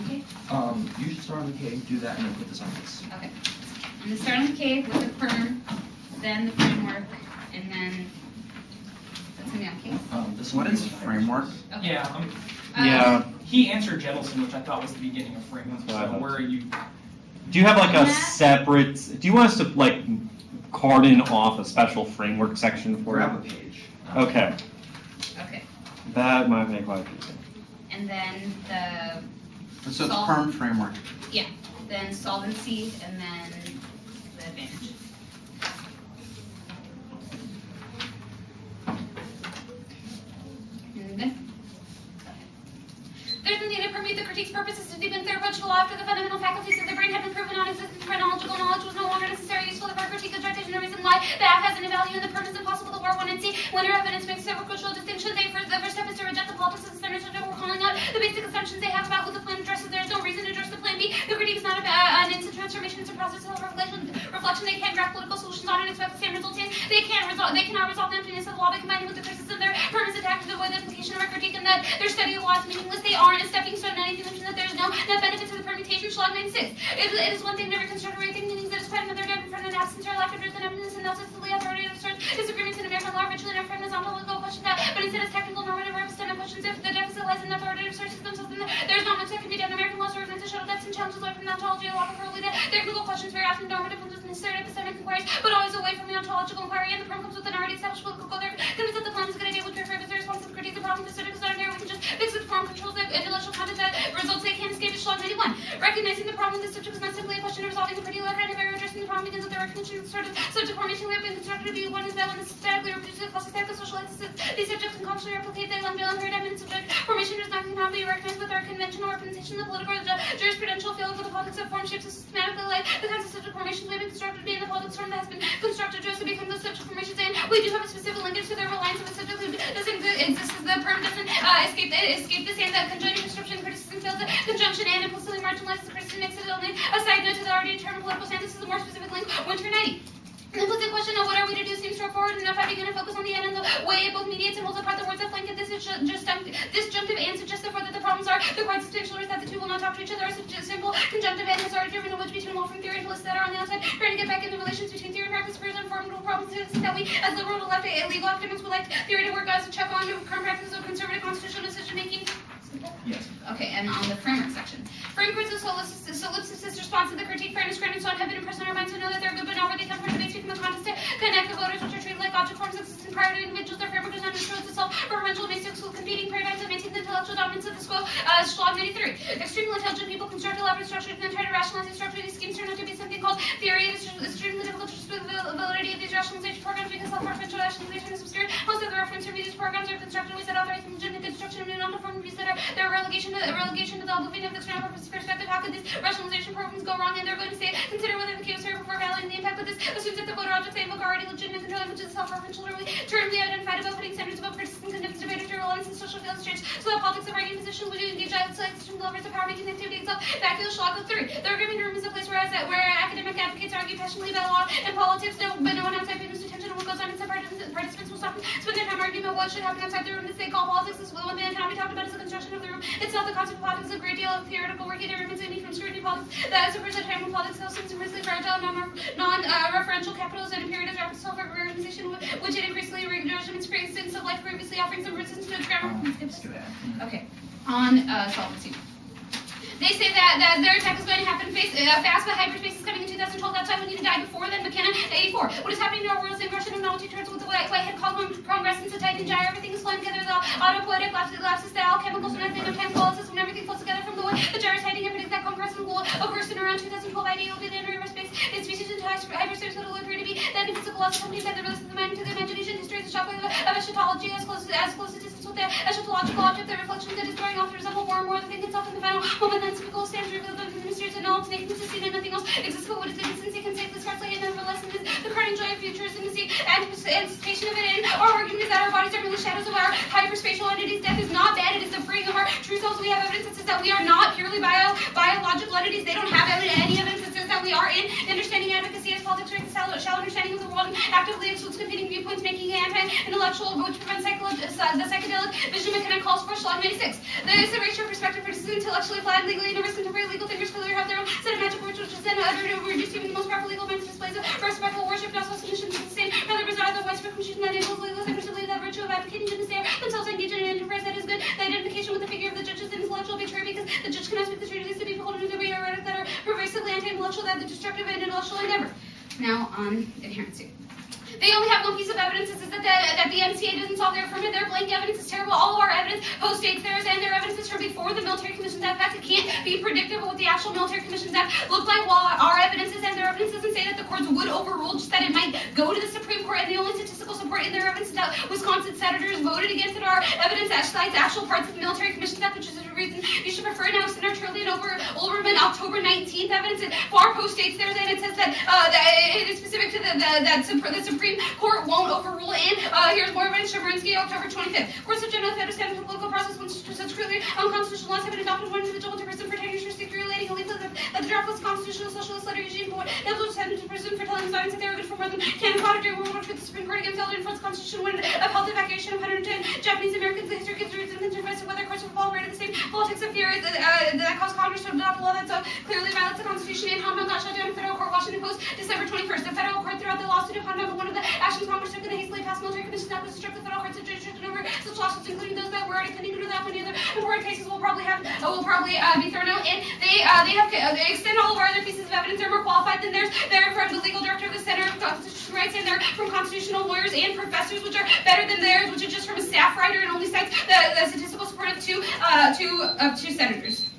K? You should start on the K, do that, and then put this on this. Okay. I'm going to start on the K with the perm, then the framework, and then that's going to be on K. What is framework? Okay. Yeah. Yeah. He answered Jettleson, which I thought was the beginning of framework. That's what I So thought. where are you? Do you have like a separate, do you want us to like cordon off a special framework section for Grab a it? page. Okay, Okay. that might make life easier. And then the So it's perm framework. then solvency, and then the advantage. And then, there's been data permeate the critique's purposes to deepen their approach to law after the fundamental faculties of the brain had been proven non-existent. Phrenological knowledge was no longer necessary, useful. The critique of direction, no reason why the app has any value, and the perm is impossible to war one and see. When your evidence makes several crucial distinctions, the first step is to reject the politics of the standards that we're calling out the basic assumptions they have about what the plan addresses. There's no reason to address the plan B. The critique is not an instant transformation, it's a process of reflection. They can't graph political solutions on and expect the same results. They cannot resolve the emptiness of the law by combining with the criticism. Their perm is attacked to avoid the implication of a critique, and that their study of law is meaningless. They aren't a stepping stone, not anything that there's no net benefit to the permutation. Schlag 96. It is one thing never construct a right thing, meaning that it's quite another in front of an absence or lack of truth and evidence, and thus it's the authoritative source. Disagreements in American law virtually never frame as ontological question that, but instead as technical normative or epistemic questions. If the deficit lies in the authoritative sources themselves, then there's not much that can be done. American law serves to shuttle depths and challenges away from the ontology of law preferably that technical questions very often normative and necessary epistemic inquiries, but always away from the ontological inquiry. And the perm comes with an already established political code. They're convinced that the plan is a good idea, would prefer as the response to the critique. The problem is that it's not there. We can just fix it. Form controls the intellectual content that results they can't escape. It's Schlag 91. Recognizing the problem, this subject is not simply a question of resolving a particular kind of error. Addressing the problem begins with the recognition of sort of subject formation we have been constructed to be. One is that when the systematically reproduces the classical social instances, these subjects can constantly replicate the unveiled paradigm, and subject formation does not cannot be recognized with our conventional representation of the political or the jurisprudential field of the politics of form shapes systematically like the kinds of subject formations we have been constructed to be in the politics form that has been constructed to us to become those subject formations. And we do have a specific linkage to their reliance on the subject who doesn't exist as the perm doesn't escape this, and that conjoining construction criticism fails the conjunction and implicitly marginalizes the criticism, makes it only a side note to the already determined political stand. This is a more specific link. Winter 90. The implicit question of what are we to do seems straightforward enough. I begin to focus on the end and the way it both mediates and holds apart the words that flank it. This disjunctive and suggests therefore that the problems are the quite substantial risk that the two will not talk to each other. A simple conjunctive and has already driven a wedge between law from theory and lists that are on the outside, trying to get back into relations between theory and practice. Appears unformidable problems that we, as liberal to left legal academics, would like theory to work as a check on to current practice of conservative constitutional decision making. Yes. Okay, and on the framework section. Framework is a solipsist response to the critique, fairness, credit, and so on have been impressed on our minds to know that they're good, but not worthy. Come from debates become a contest to connect the voters, which are treated like object forms existing prior to individuals. Their framework does not disclose itself referential basics with competing paradigms that maintain the intellectual dominance of the school. Schlag 93. Extremely intelligent people construct elaborate structures and then try to rationalize these structures. These schemes turn out to be something called theory. It is extremely difficult to dispute the validity of these rationalization programs because self-referential rationalization is obscure. Most of the reference from these programs are constructed with that authorizing legitimate construction of new non-conforming views that are their relegation to the oblivion of the external purpose perspective. How could these rationalization programs go wrong? And they're going to say, consider whether the case here before valuing the impact. But this assumes that the voter objects they invoke are already legitimate control, which is self-referential term we identified about putting standards above criticism, convinces debaters to reliance in social fields change. So the politics of arguing position would engage outside system levers of power making activity itself. Back to the Schlag of 3. The argument room is a place where academic advocates argue passionately about law and politics, but no one outside pays much attention to what goes on inside. Participants will stop and spend their time arguing about what should happen outside the room. This they call politics. This one thing that cannot be talked about is the construction of the room itself. The concept of politics is a great deal of theoretical work. It remains me from scrutiny politics. That is a first time when politics still seems immensely fragile, non-referential capitals and imperative rapid self-organization, which it increasingly regimes instance of life previously offering some resistance to its grammar. Okay, on solvency. They say that their attack is going to happen fast, but hyperspace is coming in 2012. That's why we need to die before then. McKenna, 84. What is happening to our world is the ingression of novelty turns with the whitehead cosmos, progress into titan gyre. Everything is flowing together. The autopoietic lapses, the alchemical somatic of time follows when everything flows together from the way the gyre is hiding. I predict that congress will occurs in around 2012. Idea will be the inner space. Its species into hyperspace will appear to be that in physical loss accompanied by the release of the mind into the imagination. History is a shockwave of eschatology as close to distance with the eschatological object. The reflection that is throwing off to resemble more and more the thing itself in the final moment. Then typical stands revealed of the mysteries and all its nakedness and nothing else exists but what is innocence. It can safely scarcely and nevertheless it is the current joy of future is intimacy and anticipation of it. And our argument is that our bodies are merely shadows of our hyperspatial entities. Death is not bad. It is the freeing of our true selves. We have evidence that says that we are not purely biological entities. They don't have any evidence that says that we are in. Understanding advocacy as politics or shallow understanding of the world and actively excludes competing viewpoints, making it anti-intellectual, which prevents the psychedelic vision McKenna calls for Law 96. This erasure of perspective produces intellectually flat, legally nervous, contemporary legal thinkers clearly have their own set of magic words, which is then uttered and reduced even the most powerful legal minds displays of respectful worship, and also submission to the same. Rather bizarre, the widespread confusion that enables legal thinkers to believe that virtue of advocating to the same themselves engage in an enterprise that is good. The identification with the figure of the judge is an intellectual betrayal because the judge cannot speak the treatises to be beholden to be erratic that are pervasively anti-intellectual, that the destructive and intellectual endeavor. Now on adherency. They only have one piece of evidence, is that the NCA doesn't solve their affirmative. Their blank evidence is terrible. All of our evidence post-dates theirs, and their evidence is from before the Military Commissions Act. It can't be predictive of what the actual Military Commissions Act looked like, while our evidence is, and their evidence doesn't say that the courts would overrule, just that it might go to the Supreme Court, and the only statistical support in their evidence is that Wisconsin senators voted against it. Our evidence cites actual parts of the Military Commissions Act, which is the reason you should prefer now Senator Trillian over Olbermann October 19th evidence. It far post-dates there, then it says that it is specific to the Supreme Court won't overrule, and here's more evidence from Marinsky, October 25th. Courts have generally failed to stand in the political process when such clearly unconstitutional laws have been adopted one individual to prison for 10 years for circulating a leaflet that the draft was constitutional socialist letter regime, but that was sent to prison for telling his audience that they were good for more than Canada fought during World War II. The Supreme Court again failed to enforce the Constitution when it upheld the evacuation of 110 Japanese Americans. The history gives reason to interest in whether courts would fall right at the same politics of theory that caused Congress to adopt a law that so clearly violates the Constitution. And Hong Kong got shut down in federal court. Washington Post, December 21st. The federal court throughout the lawsuit of Hong Kong, one of the actions Congress took in the hastily passed Military Commissions Act was to instruct the federal courts of jurisdiction over such lawsuits, including those that were already pending under that. Many other important cases will probably be thrown out, and they extend all of our other pieces of evidence. They're more qualified than theirs. They're from the legal director of the Center of Constitutional Rights, and they're from constitutional lawyers and professors, which are better than theirs, which is just from a staff writer and only cites the statistical support of two senators.